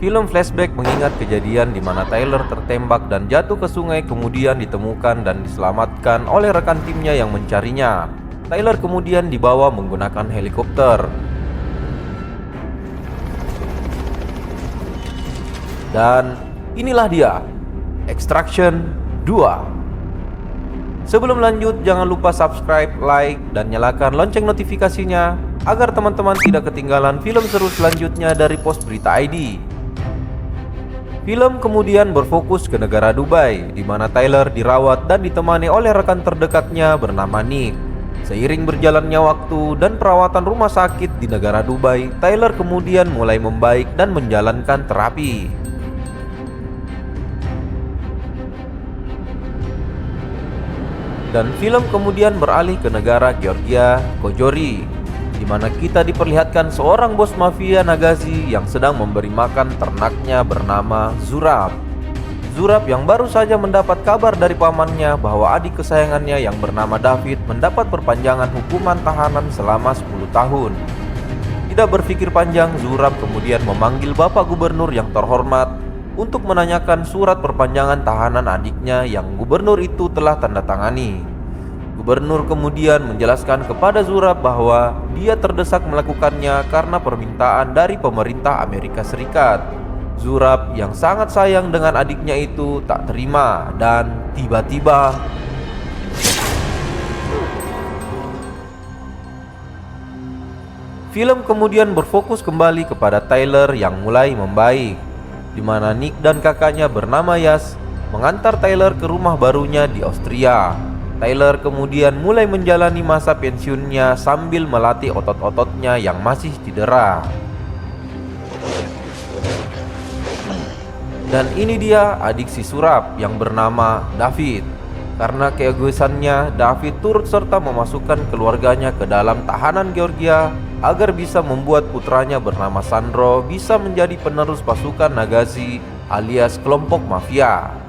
Film flashback mengingat kejadian di mana Tyler tertembak dan jatuh ke sungai, kemudian ditemukan dan diselamatkan oleh rekan timnya yang mencarinya. Tyler kemudian dibawa menggunakan helikopter. Dan inilah dia, Extraction 2. Sebelum lanjut, jangan lupa subscribe, like, dan nyalakan lonceng notifikasinya agar teman-teman tidak ketinggalan film seru selanjutnya dari Pos Berita ID. Film kemudian berfokus ke negara Dubai, di mana Tyler dirawat dan ditemani oleh rekan terdekatnya bernama Nick. Seiring berjalannya waktu dan perawatan rumah sakit di negara Dubai, Tyler kemudian mulai membaik dan menjalankan terapi. Dan film kemudian beralih ke negara Georgia, Kojori, di mana kita diperlihatkan seorang bos mafia Nagazi yang sedang memberi makan ternaknya bernama Zurab. Zurab yang baru saja mendapat kabar dari pamannya bahwa adik kesayangannya yang bernama David mendapat perpanjangan hukuman tahanan selama 10 tahun. Tidak berpikir panjang, Zurab kemudian memanggil Bapak Gubernur yang terhormat untuk menanyakan surat perpanjangan tahanan adiknya yang gubernur itu telah tanda tangani. Gubernur kemudian menjelaskan kepada Zurab bahwa dia terdesak melakukannya karena permintaan dari pemerintah Amerika Serikat. Zurab yang sangat sayang dengan adiknya itu tak terima dan tiba-tiba film kemudian berfokus kembali kepada Tyler yang mulai membaik, di mana Nick dan kakaknya bernama Yas mengantar Tyler ke rumah barunya di Austria. Tyler kemudian mulai menjalani masa pensiunnya sambil melatih otot-ototnya yang masih cedera. Dan ini dia adik si Zurab yang bernama David. Karena keegoisannya, David turut serta memasukkan keluarganya ke dalam tahanan Georgia agar bisa membuat putranya bernama Sandro bisa menjadi penerus pasukan Nagazi alias kelompok mafia.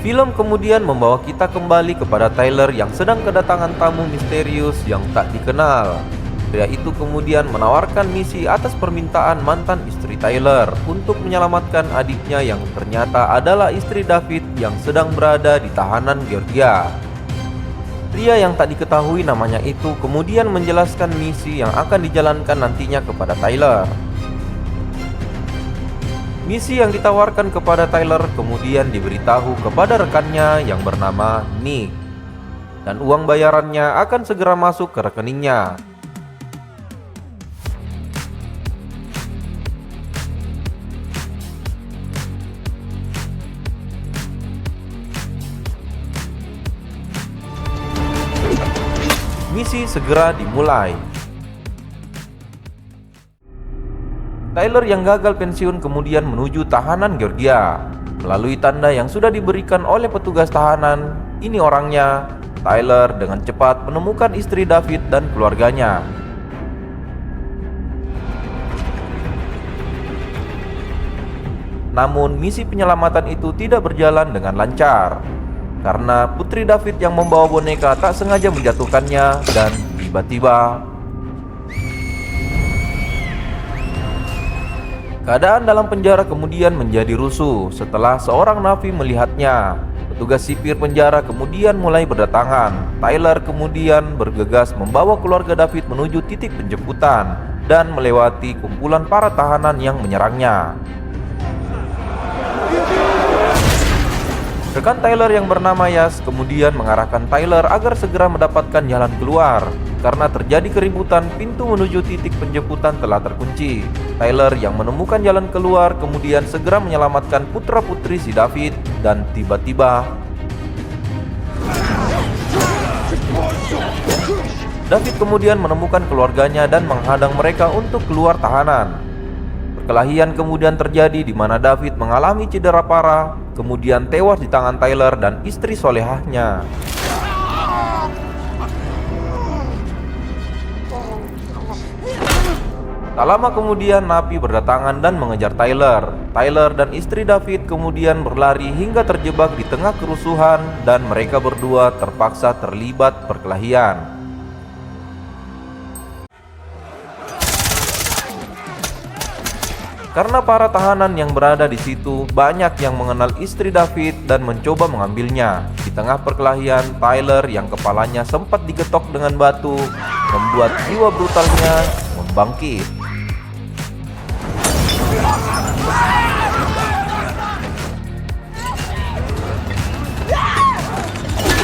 Film kemudian membawa kita kembali kepada Tyler yang sedang kedatangan tamu misterius yang tak dikenal. Pria itu kemudian menawarkan misi atas permintaan mantan istri Tyler untuk menyelamatkan adiknya yang ternyata adalah istri David yang sedang berada di tahanan Georgia. Pria yang tak diketahui namanya itu kemudian menjelaskan misi yang akan dijalankan nantinya kepada Tyler. Misi yang ditawarkan kepada Tyler kemudian diberitahu kepada rekannya yang bernama Nick, dan uang bayarannya akan segera masuk ke rekeningnya. Misi segera dimulai. Tyler yang gagal pensiun kemudian menuju tahanan Georgia. Melalui tanda yang sudah diberikan oleh petugas tahanan, ini orangnya. Tyler dengan cepat menemukan istri David dan keluarganya. Namun misi penyelamatan itu tidak berjalan dengan lancar, karena putri David yang membawa boneka tak sengaja menjatuhkannya dan tiba-tiba keadaan dalam penjara kemudian menjadi rusuh setelah seorang napi melihatnya. Petugas sipir penjara kemudian mulai berdatangan. Tyler kemudian bergegas membawa keluarga David menuju titik penjemputan dan melewati kumpulan para tahanan yang menyerangnya. Rekan Tyler yang bernama Yas kemudian mengarahkan Tyler agar segera mendapatkan jalan keluar. Karena terjadi keributan, pintu menuju titik penjemputan telah terkunci. Tyler yang menemukan jalan keluar kemudian segera menyelamatkan putra-putri si David, dan tiba-tiba David kemudian menemukan keluarganya dan menghadang mereka untuk keluar tahanan. Perkelahian kemudian terjadi di mana David mengalami cedera parah, kemudian tewas di tangan Tyler dan istri solehahnya. Tak lama kemudian napi berdatangan dan mengejar Tyler. Tyler dan istri David kemudian berlari hingga terjebak di tengah kerusuhan dan mereka berdua terpaksa terlibat perkelahian. Karena para tahanan yang berada di situ banyak yang mengenal istri David dan mencoba mengambilnya. Di tengah perkelahian, Tyler yang kepalanya sempat digetok dengan batu membuat jiwa brutalnya membangkit.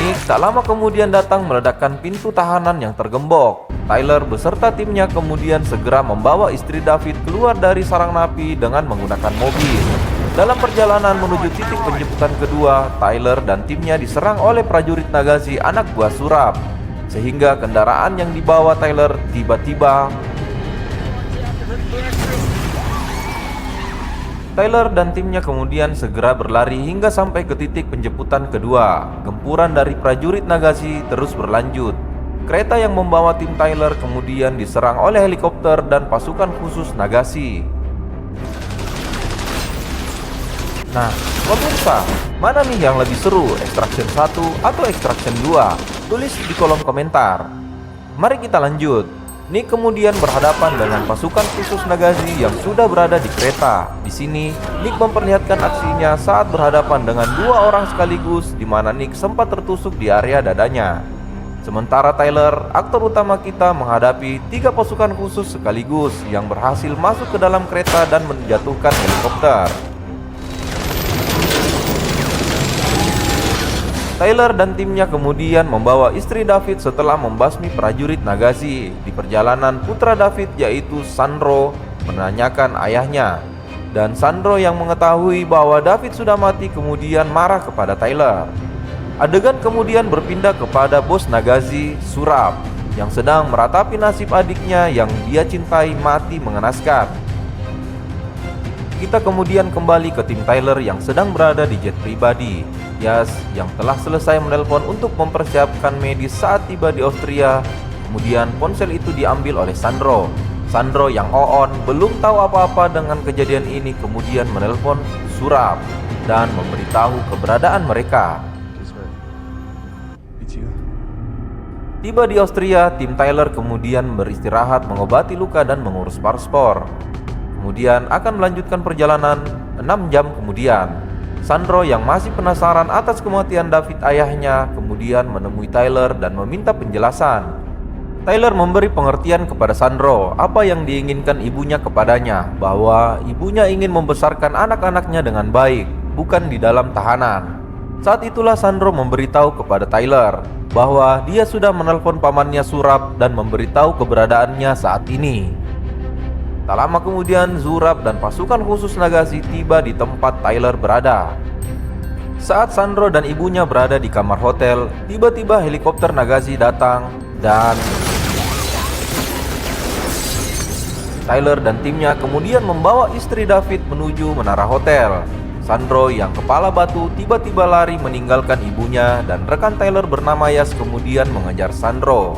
Nick tak lama kemudian datang meledakkan pintu tahanan yang tergembok. Tyler beserta timnya kemudian segera membawa istri David keluar dari sarang napi dengan menggunakan mobil. Dalam perjalanan menuju titik penjemputan kedua, Tyler dan timnya diserang oleh prajurit Nagazi anak buah Surab, sehingga kendaraan yang dibawa Tyler tiba-tiba Tyler dan timnya kemudian segera berlari hingga sampai ke titik penjemputan kedua. Gempuran dari prajurit Nagazi terus berlanjut. Kereta yang membawa tim Tyler kemudian diserang oleh helikopter dan pasukan khusus Nagazi. Nah, pemirsa, mana nih yang lebih seru, Extraction 1 atau Extraction 2? Tulis di kolom komentar. Mari kita lanjut. Nick kemudian berhadapan dengan pasukan khusus Nagazi yang sudah berada di kereta. Di sini, Nick memperlihatkan aksinya saat berhadapan dengan dua orang sekaligus, di mana Nick sempat tertusuk di area dadanya. Sementara Tyler, aktor utama kita, menghadapi tiga pasukan khusus sekaligus yang berhasil masuk ke dalam kereta dan menjatuhkan helikopter. Tyler dan timnya kemudian membawa istri David setelah membasmi prajurit Nagazi. Di perjalanan, putra David yaitu Sandro menanyakan ayahnya. Dan Sandro yang mengetahui bahwa David sudah mati kemudian marah kepada Tyler. Adegan kemudian berpindah kepada bos Nagazi, Surab, yang sedang meratapi nasib adiknya yang dia cintai mati mengenaskan. Kita kemudian kembali ke tim Tyler yang sedang berada di jet pribadi. Yas yang telah selesai menelpon untuk mempersiapkan medis saat tiba di Austria. Kemudian ponsel itu diambil oleh Sandro. Sandro yang on belum tahu apa-apa dengan kejadian ini kemudian menelpon Surab dan memberitahu keberadaan mereka. Tiba di Austria, tim Tyler kemudian beristirahat, mengobati luka dan mengurus paspor. Kemudian akan melanjutkan perjalanan 6 jam kemudian. Sandro yang masih penasaran atas kematian David ayahnya kemudian menemui Tyler dan meminta penjelasan. Tyler memberi pengertian kepada Sandro apa yang diinginkan ibunya kepadanya, bahwa ibunya ingin membesarkan anak-anaknya dengan baik, bukan di dalam tahanan. Saat itulah Sandro memberitahu kepada Tyler bahwa dia sudah menelpon pamannya Surab dan memberitahu keberadaannya saat ini. Tak lama kemudian Zurab dan pasukan khusus Nagazi tiba di tempat Tyler berada. Saat Sandro dan ibunya berada di kamar hotel, tiba-tiba helikopter Nagazi datang dan Tyler dan timnya kemudian membawa istri David menuju menara hotel. Sandro yang kepala batu tiba-tiba lari meninggalkan ibunya dan rekan Tyler bernama Yas kemudian mengejar Sandro.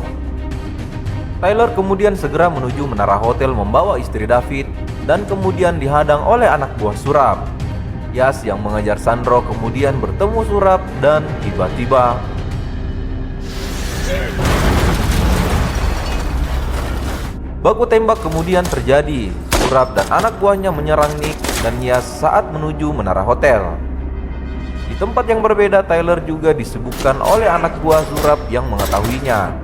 Tyler kemudian segera menuju menara hotel membawa istri David dan kemudian dihadang oleh anak buah Surab. Yas yang mengejar Sandro kemudian bertemu Surab dan tiba-tiba baku tembak kemudian terjadi. Surab dan anak buahnya menyerang Nick dan Yas saat menuju menara hotel. Di tempat yang berbeda, Tyler juga disebutkan oleh anak buah Surab yang mengetahuinya.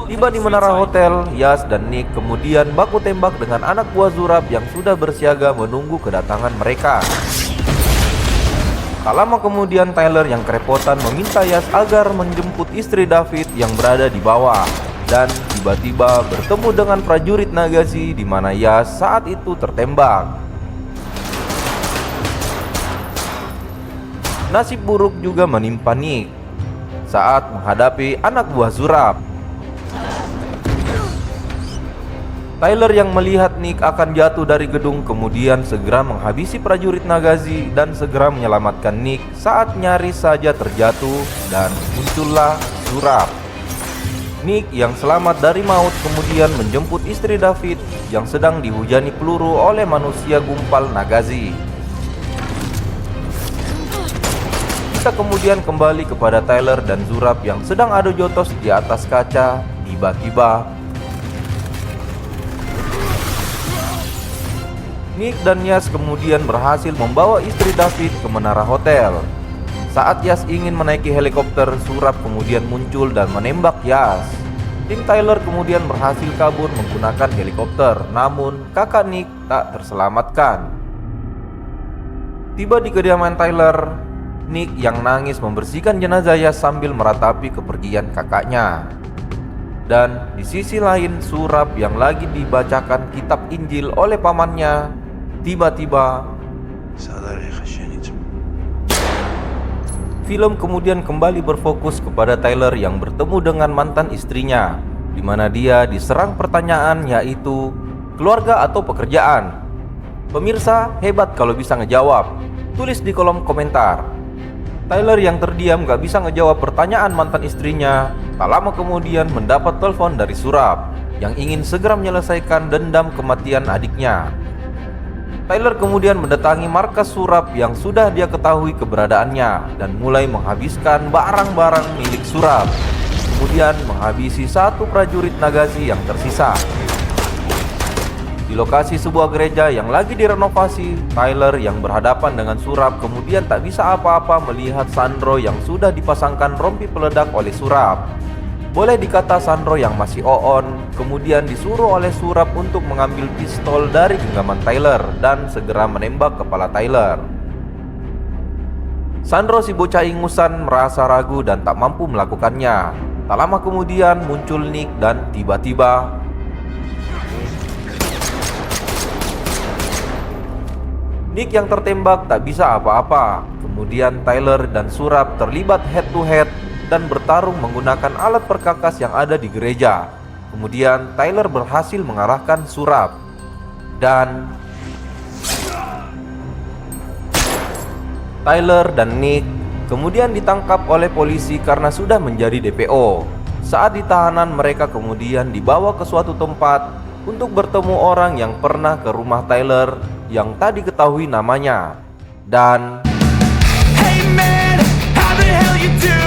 Tiba di menara hotel, Yas dan Nick kemudian baku tembak dengan anak buah Surab yang sudah bersiaga menunggu kedatangan mereka. Tak lama kemudian Tyler yang kerepotan meminta Yas agar menjemput istri David yang berada di bawah. Dan tiba-tiba bertemu dengan prajurit Nagazi di mana Yas saat itu tertembak. Nasib buruk juga menimpa Nick saat menghadapi anak buah Surab. Tyler yang melihat Nick akan jatuh dari gedung kemudian segera menghabisi prajurit Nagazi dan segera menyelamatkan Nick saat nyaris saja terjatuh dan muncullah Surab. Nick yang selamat dari maut kemudian menjemput istri David yang sedang dihujani peluru oleh manusia gumpal Nagazi. Kita kemudian kembali kepada Tyler dan Zurab yang sedang adu jotos di atas kaca. Tiba-tiba Nick dan Yas kemudian berhasil membawa istri David ke menara hotel. Saat Yas ingin menaiki helikopter, Surap kemudian muncul dan menembak Yas. Tim Tyler kemudian berhasil kabur menggunakan helikopter, namun kakak Nick tak terselamatkan. Tiba di kediaman Tyler, Nick yang nangis membersihkan jenazah Yas sambil meratapi kepergian kakaknya. Dan di sisi lain, Surap yang lagi dibacakan kitab Injil oleh pamannya, tiba-tiba film kemudian kembali berfokus kepada Tyler yang bertemu dengan mantan istrinya, di mana dia diserang pertanyaan yaitu keluarga atau pekerjaan. Pemirsa hebat kalau bisa ngejawab, tulis di kolom komentar. Tyler yang terdiam gak bisa ngejawab pertanyaan mantan istrinya, tak lama kemudian mendapat telepon dari Surap yang ingin segera menyelesaikan dendam kematian adiknya. Tyler kemudian mendatangi markas Surap yang sudah dia ketahui keberadaannya dan mulai menghabiskan barang-barang milik Surap, kemudian menghabisi satu prajurit Nagazi yang tersisa. Di lokasi sebuah gereja yang lagi direnovasi, Tyler yang berhadapan dengan Surap kemudian tak bisa apa-apa melihat Sandro yang sudah dipasangkan rompi peledak oleh Surap. Boleh dikata Sandro yang masih on, kemudian disuruh oleh Surap untuk mengambil pistol dari genggaman Tyler dan segera menembak kepala Tyler. Sandro si bocah ingusan merasa ragu dan tak mampu melakukannya. Tak lama kemudian muncul Nick dan tiba-tiba Nick yang tertembak tak bisa apa-apa. Kemudian Tyler dan Surap terlibat head to head dan bertarung menggunakan alat perkakas yang ada di gereja. Kemudian Tyler berhasil mengalahkan Surap. Dan Tyler dan Nick kemudian ditangkap oleh polisi karena sudah menjadi DPO. Saat di tahanan, mereka kemudian dibawa ke suatu tempat untuk bertemu orang yang pernah ke rumah Tyler yang tadi ketahui namanya. Dan Hey man, how the hell you do?